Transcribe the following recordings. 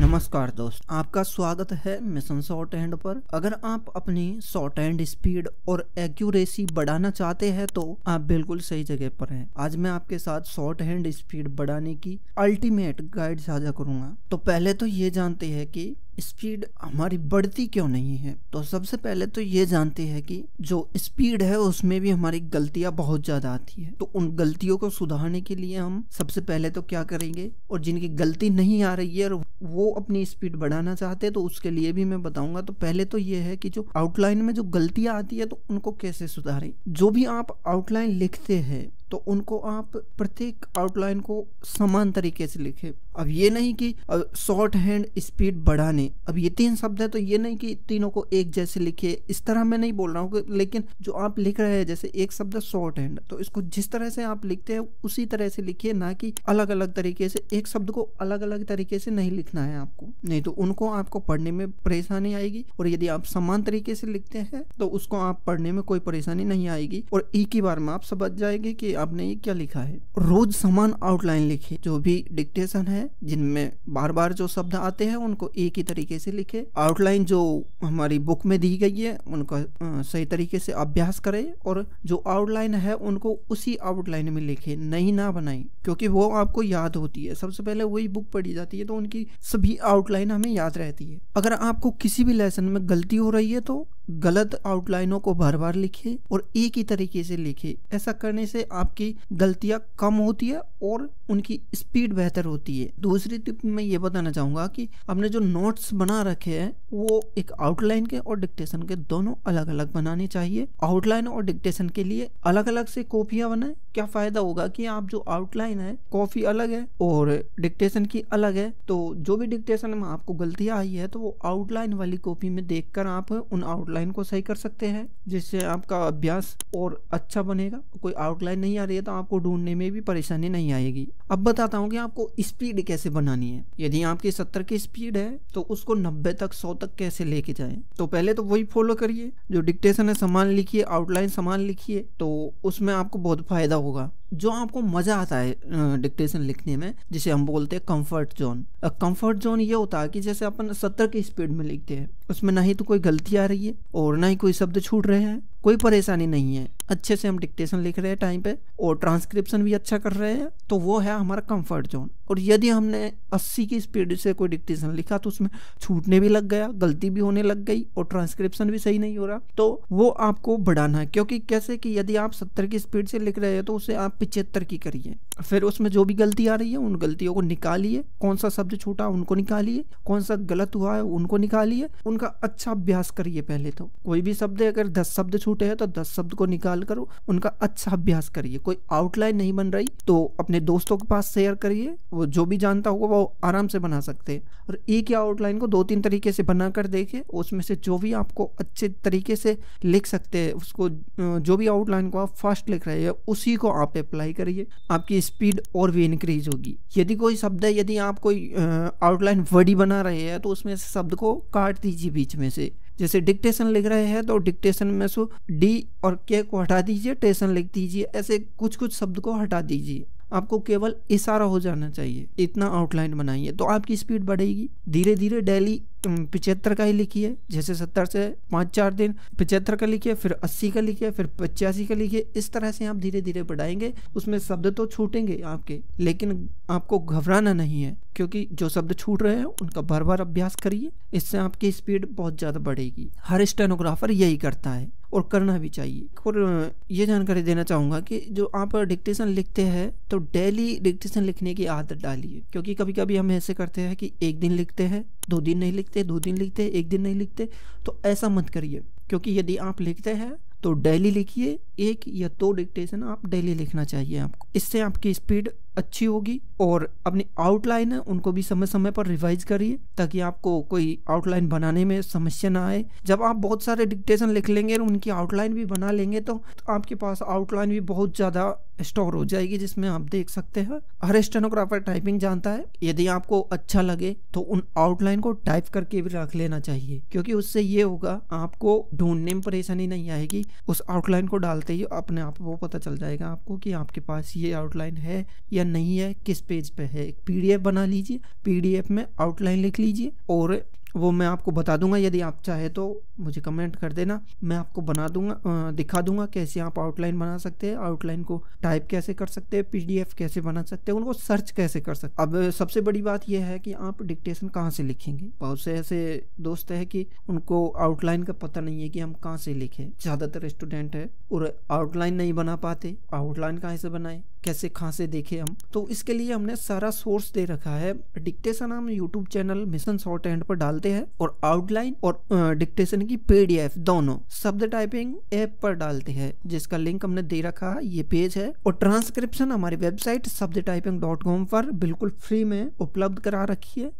नमस्कार दोस्त, आपका स्वागत है मिशन शॉर्ट हैंड पर। अगर आप अपनी शॉर्ट हैंड स्पीड और एक्यूरेसी बढ़ाना चाहते हैं तो आप बिल्कुल सही जगह पर हैं। आज मैं आपके साथ शॉर्ट हैंड स्पीड बढ़ाने की अल्टीमेट गाइड साझा करूंगा। तो पहले तो ये जानते हैं कि स्पीड हमारी बढ़ती क्यों नहीं है। तो सबसे पहले तो ये जानते हैं कि जो स्पीड है उसमें भी हमारी गलतियां बहुत ज्यादा आती है। तो उन गलतियों को सुधारने के लिए हम सबसे पहले तो क्या करेंगे, और जिनकी गलती नहीं आ रही है और वो अपनी स्पीड बढ़ाना चाहते हैं तो उसके लिए भी मैं बताऊंगा। तो पहले तो ये है कि जो आउटलाइन में जो गलतियां आती है तो उनको कैसे सुधारें। जो भी आप आउटलाइन लिखते हैं तो उनको आप प्रत्येक आउटलाइन को समान तरीके से लिखें। अब ये नहीं कि शॉर्ट हैंड स्पीड बढ़ाने, अब ये 3 शब्द है तो ये नहीं कि तीनों को एक जैसे लिखे, इस तरह मैं नहीं बोल रहा हूँ। लेकिन जो आप लिख रहे हैं, जैसे एक शब्द शॉर्ट हैंड, तो इसको जिस तरह से आप लिखते हैं उसी तरह से लिखिए, ना कि अलग अलग तरीके से। एक शब्द को अलग अलग तरीके से नहीं लिखना है आपको, नहीं तो उनको आपको पढ़ने में परेशानी आएगी। और यदि आप समान तरीके से लिखते हैं तो उसको आप पढ़ने में कोई परेशानी नहीं आएगी और एक ही बार में आप समझ जाएंगे कि आपने ये क्या लिखा है। रोज समान आउटलाइन लिखे। जो भी डिक्टेशन है जिनमें बार बार जो शब्द आते हैं उनको एक ही तरीके से लिखे। आउटलाइन जो हमारी बुक में दी गई है उनका सही तरीके से अभ्यास करें, और जो आउटलाइन है उनको उसी आउटलाइन में लिखे, नई ना बनाएं, क्योंकि वो आपको याद होती है। सबसे पहले वही बुक पढ़ी जाती है तो उनकी सभी आउटलाइन हमें याद रहती है। अगर आपको किसी भी लेसन में गलती हो रही है तो गलत आउटलाइनों को बार बार लिखिए और एक ही तरीके से लिखिए। ऐसा करने से आपकी गलतियां कम होती है और उनकी स्पीड बेहतर होती है। दूसरी टिप मैं ये बताना चाहूंगा कि आपने जो नोट्स बना रखे हैं वो एक आउटलाइन के और डिक्टेशन के दोनों अलग अलग बनाने चाहिए। आउटलाइन और डिक्टेशन के लिए अलग अलग से कॉपियां बनाएं। क्या फायदा होगा कि आप जो आउटलाइन है कॉपी अलग है और डिक्टेशन की अलग है, तो जो भी डिक्टेशन में आपको गलतियां आई है तो वो आउटलाइन वाली कॉपी में देखकर आप उन आउटलाइन को सही कर सकते हैं, जिससे आपका अभ्यास और अच्छा बनेगा। कोई आउटलाइन नहीं आ रही है तो आपको ढूंढने में भी परेशानी नहीं आएगी। अब बताता हूँ कि आपको स्पीड कैसे बनानी है। यदि आपकी 70 की स्पीड है तो उसको 90 तक 100 तक कैसे लेके जाएं। तो पहले तो वही फॉलो करिए, जो डिक्टेशन है समान लिखिए, आउटलाइन समान लिखिए, तो उसमें आपको बहुत फायदा होगा। जो आपको मजा आता है डिक्टेशन लिखने में, जिसे हम बोलते हैं कंफर्ट जोन। कंफर्ट जोन ये होता है कि जैसे अपन 70 की स्पीड में लिखते हैं, उसमें ना ही तो कोई गलती आ रही है और ना ही कोई शब्द छूट रहे हैं, कोई परेशानी नहीं है, अच्छे से हम डिक्टेशन लिख रहे हैं टाइम पे और ट्रांसक्रिप्शन भी अच्छा कर रहे हैं, तो वो है हमारा कंफर्ट जोन। और यदि हमने 80 की स्पीड से कोई डिक्टेशन लिखा तो उसमें छूटने भी लग गया, गलती भी होने लग गई और ट्रांसक्रिप्शन भी सही नहीं हो रहा, तो वो आपको बढ़ाना है। क्योंकि कैसे कि यदि आप 70 की स्पीड से लिख रहे हैं तो उसे आप 75 की करिए। फिर उसमें जो भी गलती आ रही है उन गलतियों को निकालिए, कौन सा शब्द छूटा उनको निकालिए, कौन सा गलत हुआ है उनको निकालिए, उनका अच्छा अभ्यास करिए। पहले तो कोई भी शब्द अगर 10 शब्द छूटे हैं तो 10 शब्द को निकाल कर उनका अच्छा अभ्यास करिए। कोई आउटलाइन नहीं बन रही तो अपने दोस्तों के पास शेयर करिए, वो जो भी जानता होगा वो आराम से बना सकते हैं। और एक ही आउटलाइन को 2-3 तरीके से बनाकर देखिए, उसमें से जो भी आपको अच्छे तरीके से लिख सकते हैं उसको, जो भी आउटलाइन को आप फास्ट लिख रहे हैं उसी को आप अप्लाई करिए, आपकी स्पीड और भी इंक्रीज होगी। यदि कोई शब्द है, यदि आप कोई आउटलाइन वर्डी बना रहे हैं तो उसमें से शब्द को काट दीजिए बीच में से। जैसे डिक्टेशन लिख रहे हैं तो डिक्टेशन में से डी और के को हटा दीजिए, टेशन लिख दीजिए, ऐसे कुछ कुछ शब्द को हटा दीजिए। आपको केवल इशारा हो जाना चाहिए, इतना आउटलाइन बनाइए तो आपकी स्पीड बढ़ेगी। धीरे धीरे डेली 75 का ही लिखिए, जैसे 70 से 5-4 दिन 75 का लिखिए, फिर 80 का लिखिए, फिर 85 का लिखिए। इस तरह से आप धीरे धीरे बढ़ाएंगे। उसमें शब्द तो छूटेंगे आपके, लेकिन आपको घबराना नहीं है, क्योंकि जो शब्द छूट रहे हैं उनका बार बार अभ्यास करिए, इससे आपकी स्पीड बहुत ज़्यादा बढ़ेगी। हर स्टेनोग्राफर यही करता है और करना भी चाहिए। और ये जानकारी देना चाहूँगा कि जो आप डिक्टेशन लिखते हैं तो डेली डिक्टेशन लिखने की आदत डालिए, क्योंकि कभी कभी हम ऐसे करते हैं कि एक दिन लिखते हैं, 2 दिन नहीं लिखते, 2 दिन लिखते, 1 दिन नहीं लिखते। तो ऐसा मत करिए, क्योंकि यदि आप लिखते हैं तो डेली लिखिए। 1 या 2 डिक्टेशन आप डेली लिखना चाहिए आपको, इससे आपकी स्पीड अच्छी होगी। और अपनी आउटलाइन है उनको भी समय समय पर रिवाइज करिए, ताकि आपको कोई आउटलाइन बनाने में समस्या ना आए। जब आप बहुत सारे डिक्टेशन लिख लेंगे और उनकी आउटलाइन भी बना लेंगे तो आपके पास आउटलाइन भी बहुत ज़्यादा स्टोर हो जाएगी, जिसमें आप देख सकते हैं। हर स्टेनोग्राफर टाइपिंग जानता है। यदि आपको अच्छा लगे तो उन आउटलाइन को टाइप करके भी रख लेना चाहिए, क्योंकि उससे ये होगा आपको ढूंढने में परेशानी नहीं आएगी। उस आउटलाइन को डालते ही अपने आप वो पता चल जाएगा आपको कि आपके पास ये आउटलाइन है या नहीं है, किस पेज पे है। एक पीडीएफ बना लीजिए, पीडीएफ में आउटलाइन लिख लीजिए और वो मैं आपको बता दूंगा। यदि आप चाहे तो मुझे कमेंट कर देना, मैं आपको बना दूंगा, दिखा दूंगा कैसे आप आउटलाइन बना सकते हैं, आउटलाइन को टाइप कैसे कर सकते हैं, पीडीएफ कैसे बना सकते हैं, उनको सर्च कैसे कर सकते हैं। अब सबसे बड़ी बात यह है कि आप डिक्टेशन कहाँ से लिखेंगे। बहुत से ऐसे दोस्त है कि उनको आउटलाइन का पता नहीं है कि हम कहाँ से लिखें। ज़्यादातर स्टूडेंट है और आउटलाइन नहीं बना पाते। आउटलाइन कहाँ से बनाए, कैसे कहाँ से देखें हम। तो इसके लिए हमने सारा सोर्स दे रखा है। डिक्टेशन हम YouTube channel mission short hand पर डालते हैं और आउटलाइन और डिक्टेशन की पीडीएफ दोनों शब्द टाइपिंग ऐप पर डालते हैं, जिसका लिंक हमने दे रखा है, ये पेज है। और ट्रांसक्रिप्शन हमारी वेबसाइट शब्दटाइपिंग.com पर बिल्कुल फ्री में उपलब्ध करा रखी है।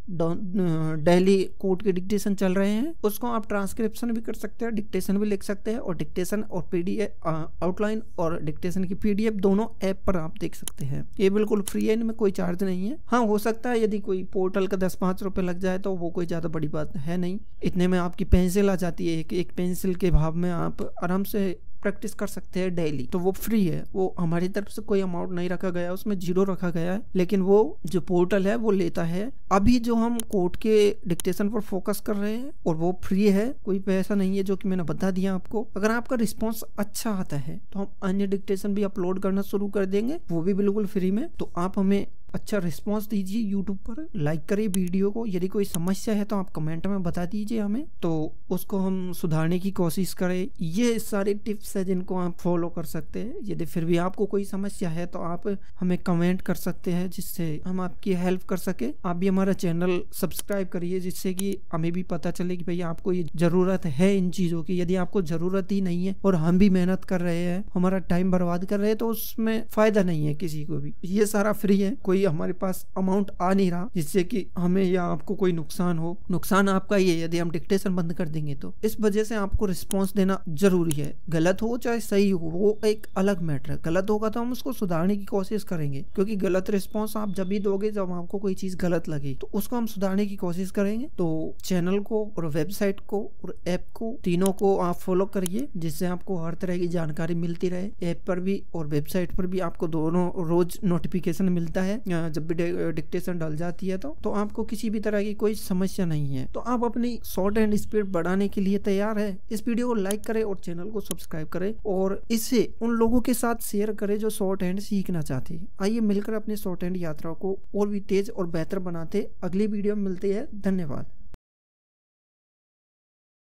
डेली कोड के डिक्टेशन चल रहे हैं, उसको आप ट्रांसक्रिप्शन भी कर सकते हैं, डिक्टेशन भी लिख सकते हैं। और डिक्टेशन और पीडीएफ, आउटलाइन और डिक्टेशन की पीडीएफ दोनों ऐप पर आप देख सकते हैं। ये बिल्कुल फ्री है, इनमें कोई चार्ज नहीं है। हाँ, हो सकता है यदि कोई पोर्टल का 10-5 रुपए लग जाए तो वो कोई ज्यादा बड़ी बात है नहीं। इतने में आपकी पेंसिल आ जाती है। एक पेंसिल के भाव में आप आराम से प्रैक्टिस कर सकते हैं डेली। तो वो फ्री है, वो हमारी तरफ से कोई अमाउंट नहीं रखा गया, उसमें 0 रखा गया है। लेकिन वो जो पोर्टल है वो लेता है। अभी जो हम कोड के डिक्टेशन पर फोकस कर रहे हैं और वो फ्री है, कोई पैसा नहीं है, जो कि मैंने बता दिया आपको। अगर आपका रिस्पॉन्स अच्छा आता है तो हम अन्य डिक्टेशन भी अपलोड करना शुरू कर देंगे, वो भी बिल्कुल फ्री में। तो आप हमें अच्छा रिस्पांस दीजिए यूट्यूब पर, लाइक करिए वीडियो को। यदि कोई समस्या है तो आप कमेंट में बता दीजिए हमें, तो उसको हम सुधारने की कोशिश करें। ये सारे टिप्स है जिनको आप फॉलो कर सकते हैं। यदि फिर भी आपको कोई समस्या है तो आप हमें कमेंट कर सकते हैं, जिससे हम आपकी हेल्प कर सके। आप भी हमारा चैनल सब्सक्राइब करिए, जिससे कि हमें भी पता चले कि भाई आपको ये जरूरत है इन चीज़ों की। यदि आपको जरूरत ही नहीं है और हम भी मेहनत कर रहे हैं, हमारा टाइम बर्बाद कर रहे हैं, तो उसमें फायदा नहीं है किसी को भी। ये सारा फ्री है, कोई हमारे पास अमाउंट आ नहीं रहा जिससे कि हमें या आपको कोई नुकसान हो। नुकसान आपका ये यदि हम डिक्टेशन बंद कर देंगे तो। इस वजह से आपको रिस्पांस देना जरूरी है, गलत हो चाहे सही हो, वो एक अलग मैटर है। गलत होगा तो हम उसको सुधारने की कोशिश करेंगे, क्योंकि गलत रिस्पांस आप जब भी दोगे जब आपको कोई चीज गलत लगे, तो उसको हम सुधारने की कोशिश करेंगे। तो चैनल को और वेबसाइट को और ऐप को, तीनों को आप फॉलो करिए, जिससे आपको हर तरह की जानकारी मिलती रहे। ऐप पर भी और वेबसाइट पर भी आपको दोनों रोज नोटिफिकेशन मिलता है। जब भी डिक्टेशन डल जाती है तो आपको किसी भी तरह की कोई समस्या नहीं है। तो आप अपनी शॉर्ट हैंड स्पीड बढ़ाने के लिए तैयार है। इस वीडियो को लाइक करें और चैनल को सब्सक्राइब करें और इसे उन लोगों के साथ शेयर करें जो शॉर्ट हैंड सीखना चाहते हैं। आइए मिलकर अपनी शॉर्ट हैंड यात्रा को और भी तेज और बेहतर बनाते। अगली वीडियो में मिलते हैं। धन्यवाद।